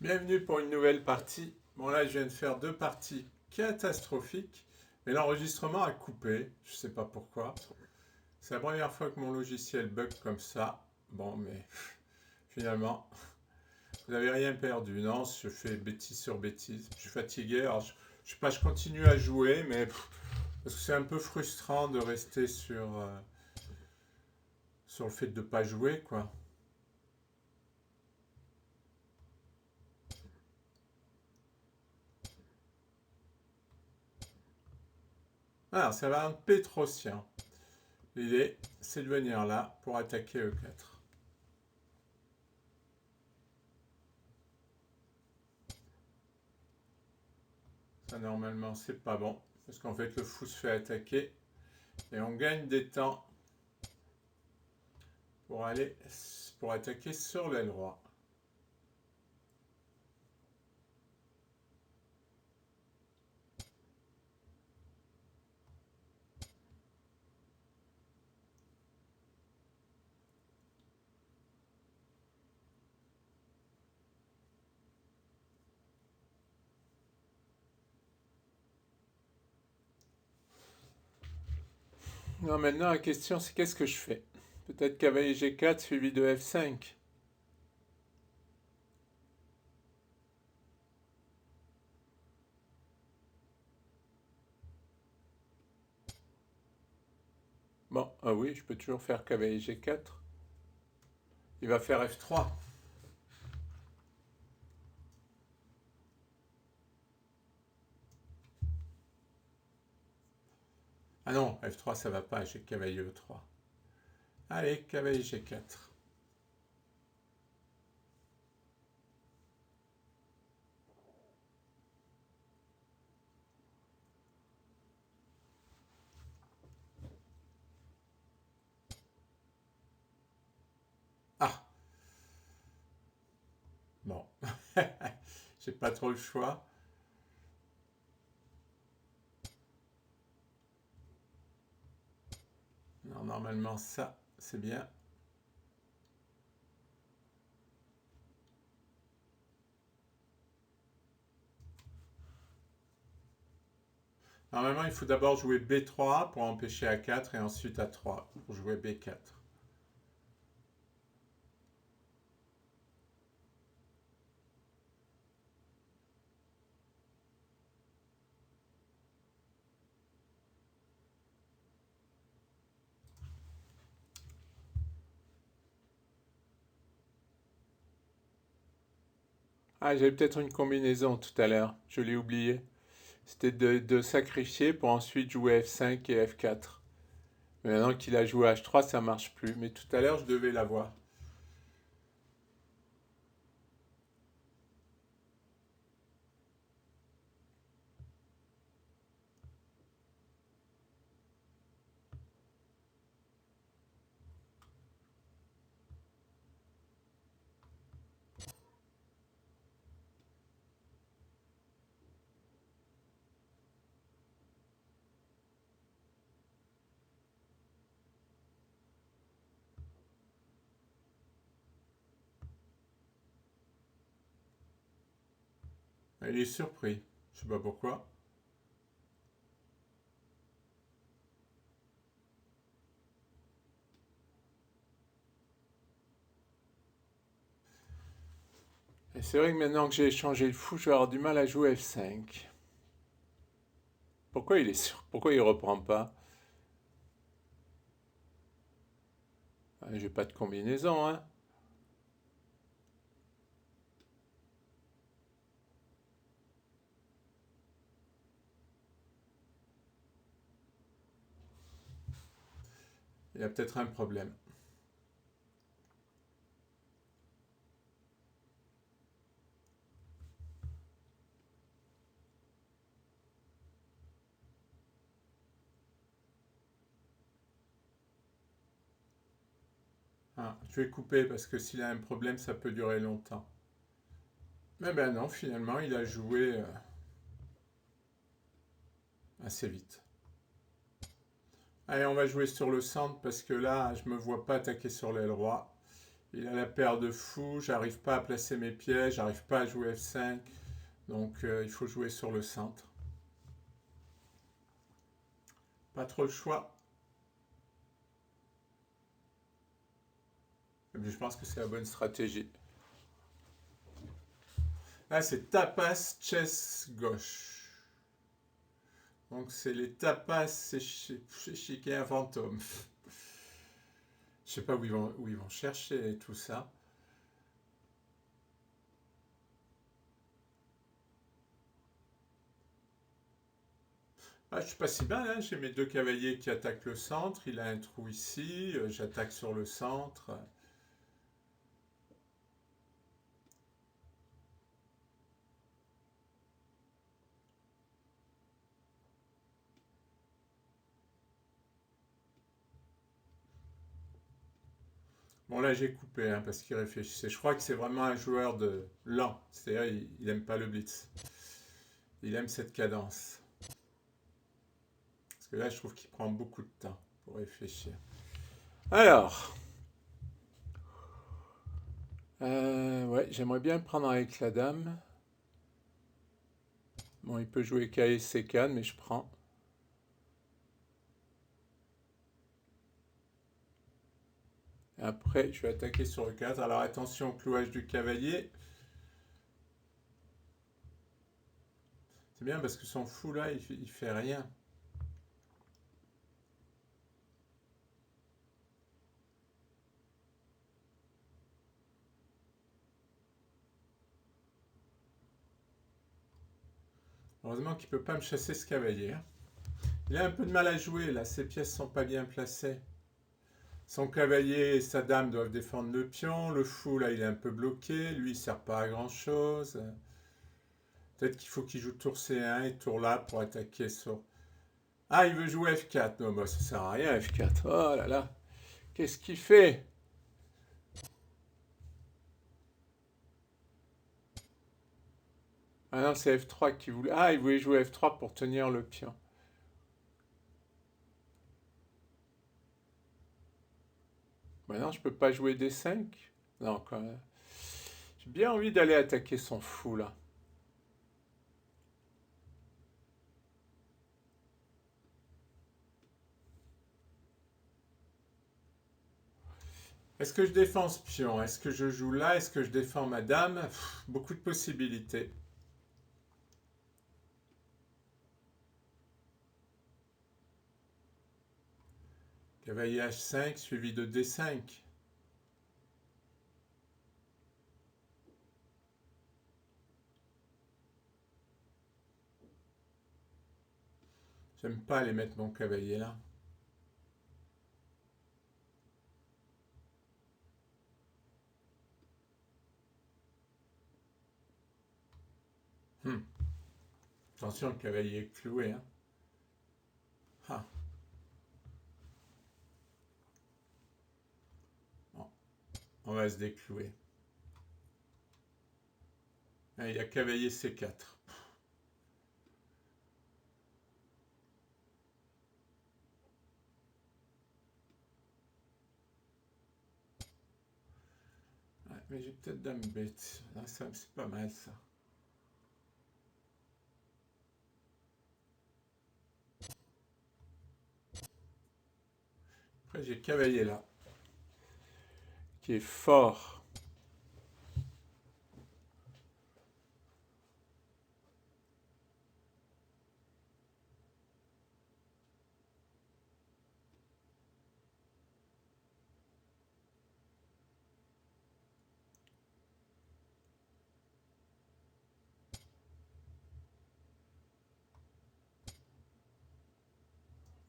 Bienvenue pour une nouvelle partie. Bon là je viens de faire deux parties catastrophiques, mais l'enregistrement a coupé, je sais pas pourquoi. C'est la première fois que mon logiciel bug comme ça. Bon mais finalement, vous n'avez rien perdu. Non, je fais bêtise sur bêtise. Je suis fatigué, alors je sais pas, je continue à jouer, mais parce que c'est un peu frustrant de rester sur le fait de ne pas jouer, quoi. Alors ça va un Pétrosien. L'idée, c'est de venir là pour attaquer E4. Ça, normalement, c'est pas bon. Parce qu'en fait, le fou se fait attaquer. Et on gagne des temps pour attaquer sur l'aile droite. Non, maintenant, la question, c'est qu'est-ce que je fais? Peut-être cavalier G4 suivi de F5. Bon, ah oui, je peux toujours faire cavalier G4. Il va faire F3. Ah non, F3, ça va pas, j'ai cavalier E3. Allez, cavalier G4. Ah, bon. J'ai pas trop le choix. Non, normalement, ça, c'est bien. Normalement, il faut d'abord jouer B3 pour empêcher A4 et ensuite A3 pour jouer B4. Ah, j'avais peut-être une combinaison tout à l'heure, je l'ai oublié. C'était de sacrifier pour ensuite jouer F5 et F4. Mais maintenant qu'il a joué H3, ça marche plus. Mais tout à l'heure, je devais l'avoir. Il est surpris. Je sais pas pourquoi. Et c'est vrai que maintenant que j'ai échangé le fou, je vais avoir du mal à jouer F5. Pourquoi il est sur... Pourquoi il reprend pas? Ah, j'ai pas de combinaison, hein. Il y a peut-être un problème. Ah, je vais couper parce que s'il a un problème, ça peut durer longtemps. Mais ben non, finalement, il a joué assez vite. Allez, on va jouer sur le centre parce que là, je me vois pas attaquer sur l'aile droite. Il a la paire de fou, j'arrive pas à placer mes pièges, j'arrive pas à jouer F5. Donc il faut jouer sur le centre. Pas trop le choix. Mais je pense que c'est la bonne stratégie. Là, c'est tapas, chess, gauche. Donc c'est les tapas, c'est chiquer un fantôme. Je sais pas où ils vont chercher tout ça. Ah, je suis pas si mal, hein. J'ai mes deux cavaliers qui attaquent le centre. Il a un trou ici. J'attaque sur le centre. Bon, là, j'ai coupé hein, parce qu'il réfléchissait. Je crois que c'est vraiment un joueur de lent. C'est-à-dire, il aime pas le blitz. Il aime cette cadence. Parce que là, je trouve qu'il prend beaucoup de temps pour réfléchir. Alors, ouais, j'aimerais bien le prendre avec la dame. Bon, il peut jouer K et C4, mais je prends. Après, je vais attaquer sur le 4. Alors attention au clouage du cavalier. C'est bien parce que son fou là, il fait rien. Heureusement qu'il ne peut pas me chasser ce cavalier. Hein. Il a un peu de mal à jouer là, ses pièces ne sont pas bien placées. Son cavalier et sa dame doivent défendre le pion. Le fou là, il est un peu bloqué. Lui, il ne sert pas à grand chose. Peut-être qu'il faut qu'il joue tour C1 et tour là pour attaquer sur... Ah, il veut jouer F4. Non, bah ça sert à rien F4. Oh là là. Qu'est-ce qu'il fait? Ah non, c'est F3 qu'il voulait. Ah, il voulait jouer F3 pour tenir le pion. Maintenant, je peux pas jouer D5. Non, quand même. J'ai bien envie d'aller attaquer son fou là. Est-ce que je défends ce pion? Est-ce que je joue là? Est-ce que je défends ma dame? Beaucoup de possibilités. Cavalier H5 suivi de D5. J'aime pas aller mettre mon cavalier là. Hmm. Attention, le cavalier est cloué. Hein. Ah. Bon, on va se déclouer. Ah, il y a cavalier C4. Ouais, mais j'ai peut-être dame bête. Ah, c'est pas mal ça. Après, j'ai cavalier là. Qui est fort.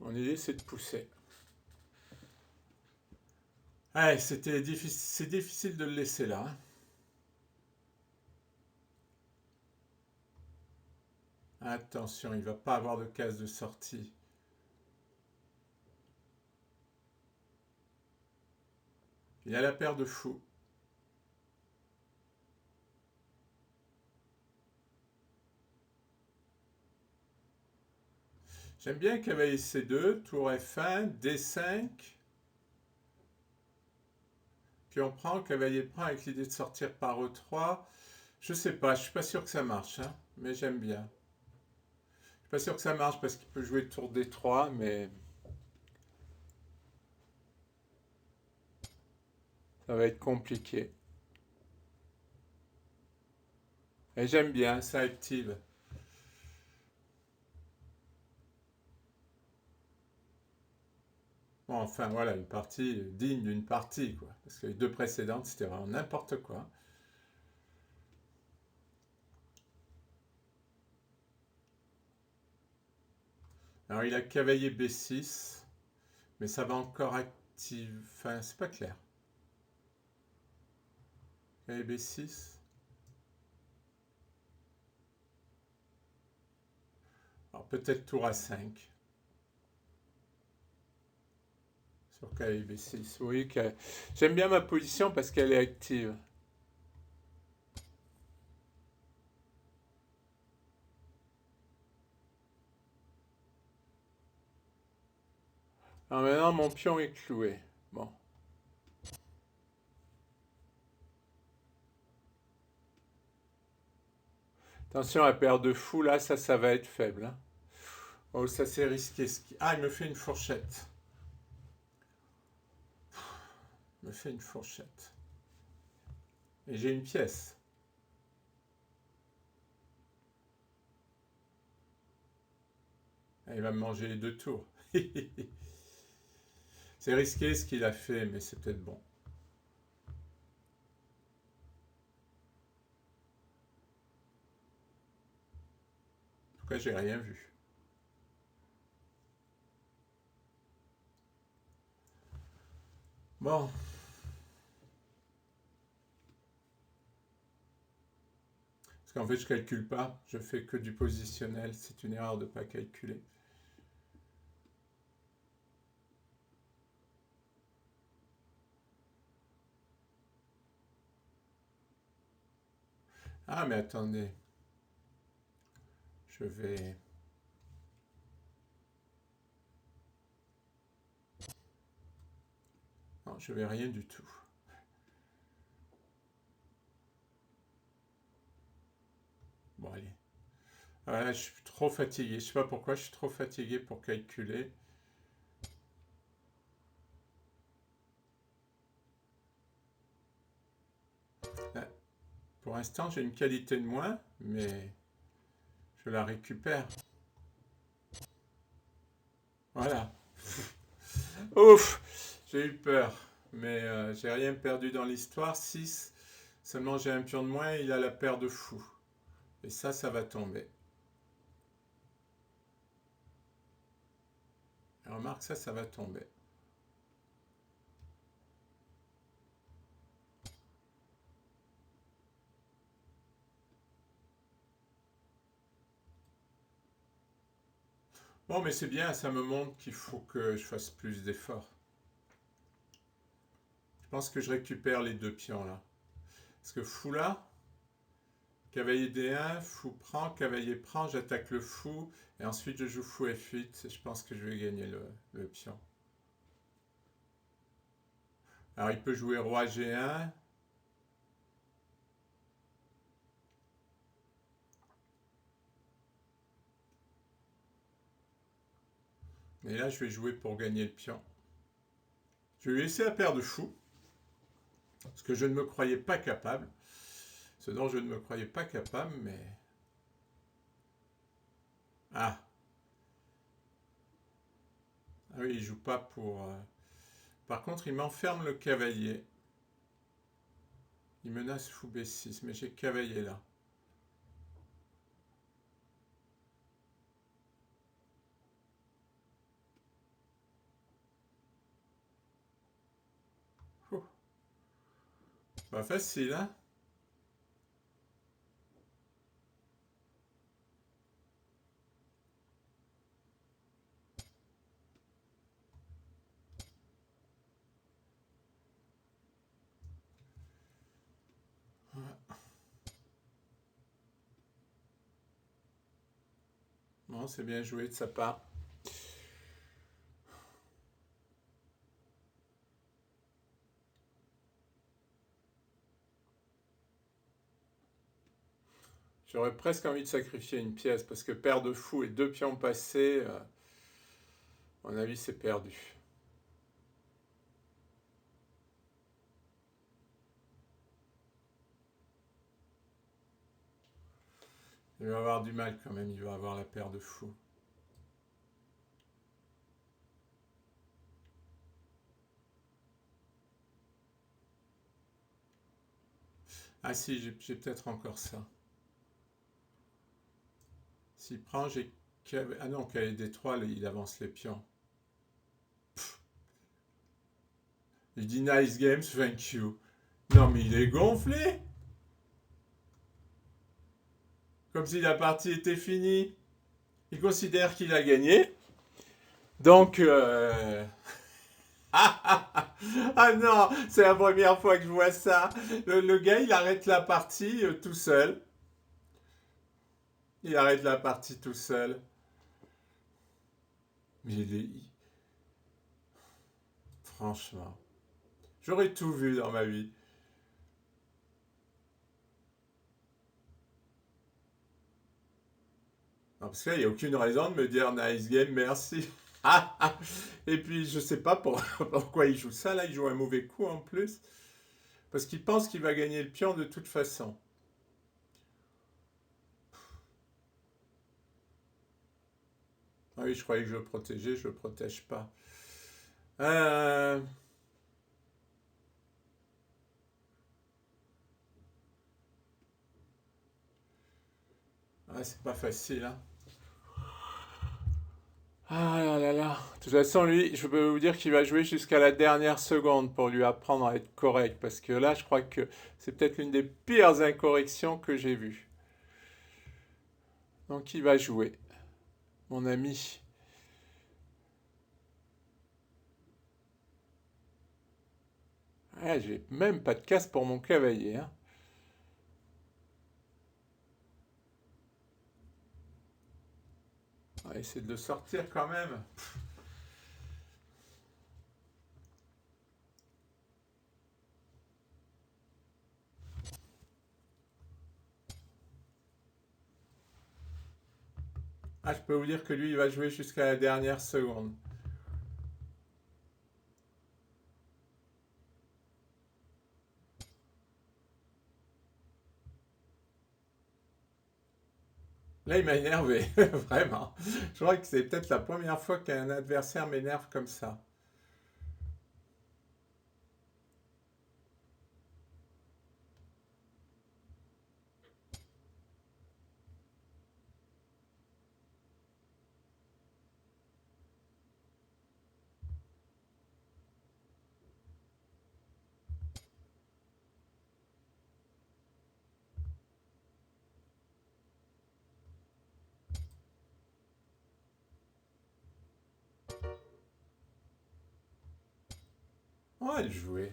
Mon idée, c'est de pousser. Ouais, c'est difficile de le laisser là. Hein. Attention, il ne va pas avoir de case de sortie. Il a la paire de fou. J'aime bien cavalier C2, tour F1, D5. Pion prend, cavalier prend avec l'idée de sortir par E3. Je sais pas, je suis pas sûr que ça marche, hein, mais j'aime bien. Je suis pas sûr que ça marche parce qu'il peut jouer tour D3, mais ça va être compliqué. Et j'aime bien, ça active. Bon, enfin voilà, une partie digne d'une partie, quoi. Parce que les deux précédentes, c'était vraiment n'importe quoi. Alors il a cavalier B6, mais ça va encore activer. Enfin, c'est pas clair. Cavalier B6. Alors peut-être tour A5. Sur cavalier B6. Oui, j'aime bien ma position parce qu'elle est active. Alors maintenant, mon pion est cloué. Bon. Attention à la paire de fous, là, ça va être faible. Hein. Oh, ça c'est risqué. Ah, il me fait une fourchette. Il me fait une fourchette. Et j'ai une pièce. Ah, il va me manger les deux tours. C'est risqué ce qu'il a fait, mais c'est peut-être bon. En tout cas, j'ai rien vu. Bon. Parce qu'en fait, je calcule pas. Je fais que du positionnel. C'est une erreur de ne pas calculer. Ah, mais attendez. Je vais... Non, je vais rien du tout. Bon, allez. Voilà, je suis trop fatigué. Je sais pas pourquoi, je suis trop fatigué pour calculer. Là, pour l'instant, j'ai une qualité de moins, mais je la récupère. Voilà. Ouf, j'ai eu peur. Mais j'ai rien perdu dans l'histoire. 6. Seulement j'ai un pion de moins, il a la paire de fous. Et ça va tomber. Et remarque, ça va tomber. Bon, mais c'est bien, ça me montre qu'il faut que je fasse plus d'efforts. Je pense que je récupère les deux pions là. Parce que fou là, cavalier D1, fou prend, cavalier prend, j'attaque le fou, et ensuite je joue fou F8, et je pense que je vais gagner le pion. Alors il peut jouer roi G1. Et là je vais jouer pour gagner le pion. Je vais lui laisser la paire de fou, ce que je ne me croyais pas capable. Ce dont je ne me croyais pas capable, mais... Ah. Ah oui, il joue pas pour... Par contre, il m'enferme le cavalier. Il menace fou B6, mais j'ai cavalier là. Ouh. Pas facile, hein? Bon, c'est bien joué de sa part. J'aurais presque envie de sacrifier une pièce, parce que paire de fou et 2 pions passés, à mon avis, c'est perdu. Il va avoir du mal quand même, il va avoir la paire de fou. Ah si, j'ai peut-être encore ça. S'il prend, j'ai... Ah non, qu'il des 3, il avance les pions. Il dit nice games, thank you. Non mais il est gonflé. Comme si la partie était finie. Il considère qu'il a gagné. Donc... Ah non, c'est la première fois que je vois ça. Le gars, il arrête la partie tout seul. Il arrête la partie tout seul. Mais il est... Franchement. J'aurais tout vu dans ma vie. Non, parce que là, il n'y a aucune raison de me dire nice game, merci. Et puis, je sais pas pourquoi il joue ça. Là, il joue un mauvais coup en plus. Parce qu'il pense qu'il va gagner le pion de toute façon. Ah oui, je croyais que je le protégeais, je le protège pas. Euh... Ah, c'est pas facile, hein. Ah là là là. De toute façon, lui, je peux vous dire qu'il va jouer jusqu'à la dernière seconde pour lui apprendre à être correct. Parce que là, je crois que c'est peut-être l'une des pires incorrections que j'ai vues. Donc, il va jouer, mon ami. Ah, j'ai même pas de casse pour mon cavalier, hein. On va essayer de le sortir quand même. Ah, je peux vous dire que lui, il va jouer jusqu'à la dernière seconde. Là, il m'a énervé, vraiment. Je crois que c'est peut-être la première fois qu'un adversaire m'énerve comme ça. On va le jouer.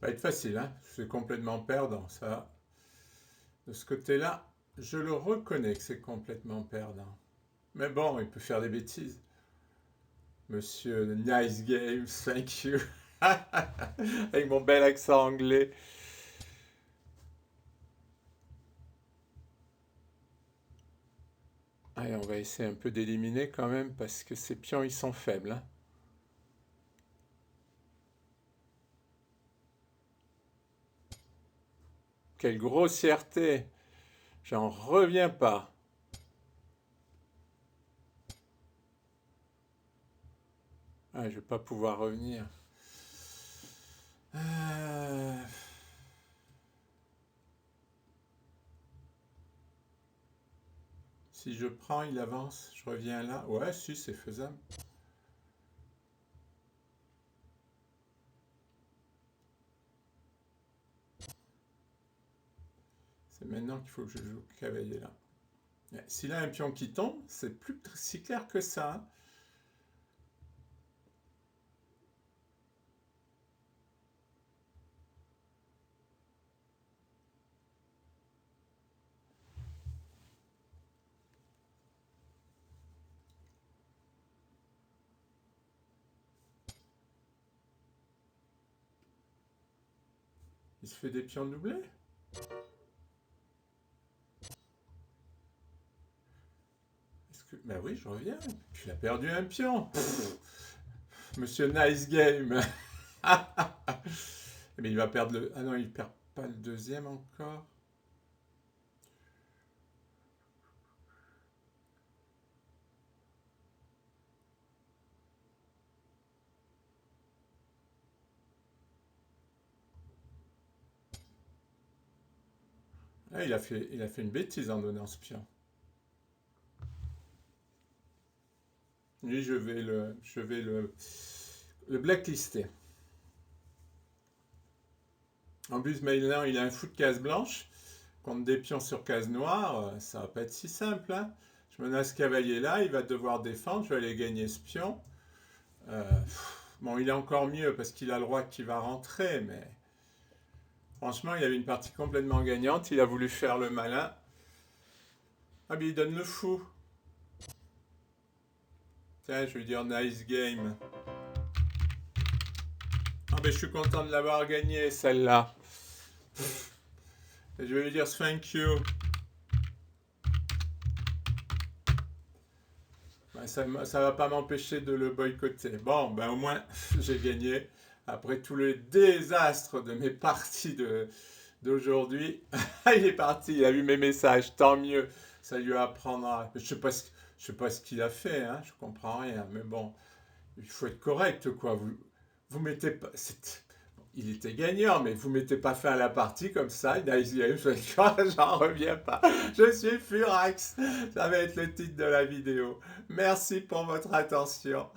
Ça va être facile, hein. C'est complètement perdant, ça. De ce côté-là, je le reconnais que c'est complètement perdant. Mais bon, il peut faire des bêtises. Monsieur Nice Games, thank you. Avec mon bel accent anglais. Allez, on va essayer un peu d'éliminer quand même parce que ces pions, ils sont faibles, hein. Quelle grossièreté! J'en reviens pas. Ah, je vais pas pouvoir revenir. Euh, Si je prends, il avance. Je reviens là. Ouais, si, c'est faisable. C'est maintenant qu'il faut que je joue cavalier là. S'il a un pion qui tombe, c'est plus si clair que ça, hein. Il se fait des pions doublés? Ben oui, je reviens. Tu as perdu un pion. Monsieur Nice Game. Mais il va perdre le... Ah non, il perd pas le deuxième encore. Ah, il a fait une bêtise en donnant ce pion. Lui, je vais le blacklister. En plus, maintenant, il a un fou de case blanche. Contre des pions sur case noire, ça va pas être si simple, hein. Je menace cavalier là, il va devoir défendre, je vais aller gagner ce pion. Euh, bon, il est encore mieux parce qu'il a le roi qui va rentrer, mais franchement, il y avait une partie complètement gagnante. Il a voulu faire le malin. Ah, mais il donne le fou. Tiens, je vais lui dire nice game. Ah, mais je suis content de l'avoir gagné, celle-là. Je vais lui dire thank you. Ben, ça ne va pas m'empêcher de le boycotter. Bon, ben au moins, j'ai gagné. Après tout le désastre de mes parties d'aujourd'hui, il est parti, il a vu mes messages, tant mieux. Ça lui apprendra. Je sais pas ce qu'il a fait, hein, je comprends rien. Mais bon, il faut être correct, quoi. Vous mettez pas. Il était gagnant, mais vous mettez pas fin à la partie comme ça. J'en reviens pas. Je suis furax. Ça va être le titre de la vidéo. Merci pour votre attention.